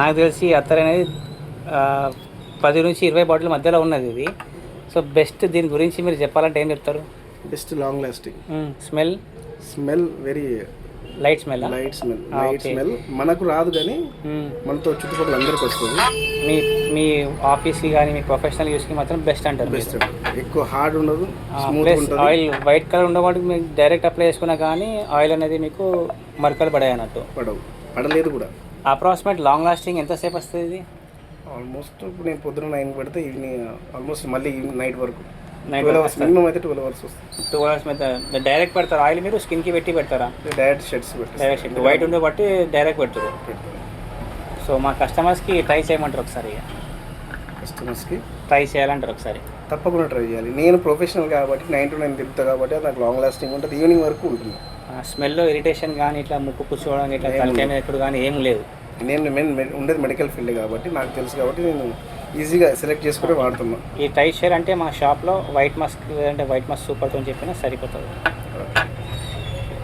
నాకు తెలిసి అత్తర్ అనేది 10 నుంచి 20 బాటిల్ మధ్యలో ఉన్నది ఇది. సో బెస్ట్ దీని గురించి మీరు చెప్పాలంటే ఏం చెప్తారు? Best long lasting. Smell very light smell. Light smell మనకు రాదు కానీ మనతో చుట్టుపక్కల అందరికి వస్తుంది. మీ ఆఫీస్కి కానీ మీ ప్రొఫెషనల్ యూస్కి మాత్రం బెస్ట్ అంటారు. బెస్ట్, ఎక్కువ హార్డ్ ఉండదు. ప్లస్ ఆయిల్ వైట్ కలర్ ఉండేవాటికి మీకు డైరెక్ట్ అప్లై చేసుకున్నా కానీ ఆయిల్ అనేది మీకు మరకలు పడాయి అన్నట్టు. పడలేదు కూడా. అప్రాక్సిమేట్ లాంగ్ లాస్టింగ్ ఎంతసేపు వస్తుంది ఇది? ఆల్మోస్ట్ ఇప్పుడు నేను పొద్దున 9 పెడితే ఈవినింగ్ ఆల్మోస్ట్ మళ్ళీ నైట్ వరకు నైట్ మినిమం అయితే 12 hours వస్తుంది. 2 hours మీద డైరెక్ట్ పెడతారు ఆయిల్? మీరు స్కిన్కి పెట్టి పెడతారా? డైరెక్ట్ షర్ట్స్ పెడతారు. డైరెక్ట్ షర్ట్ వైట్ ఉండే బట్టి డైరెక్ట్ పెడతారు. సో మా కస్టమర్స్కి ట్రై చేయమంటారు ఒకసారి? కస్టమర్స్కి ట్రై చేయాలంటారు ఒకసారి? తప్పకుండా ట్రై చేయాలి. నేను ప్రొఫెషనల్ కాబట్టి 9 to 9 తిప్పుతా కాబట్టి నాకు లాంగ్ లాస్టింగ్ ఉంటుంది. ఈవినింగ్ వరకు ఉంటుంది. స్మెల్లో ఇరిటేషన్ కానీ ఇట్లా ముక్కు కూర్చోవడం ఇట్లా తలకాయ మీద ఎప్పుడు కానీ ఏం లేదు. నేను ఉండేది మెడికల్ ఫీల్డ్ కాబట్టి నాకు తెలుసు కాబట్టి నేను ఈజీగా సెలెక్ట్ చేసుకుని వాడుతున్నాను. ఈ ట్రై షేర్ అంటే మా షాప్లో వైట్ మస్క్ అంటే వైట్ మస్క్ సూపర్తో చెప్పినా సరిపోతుంది.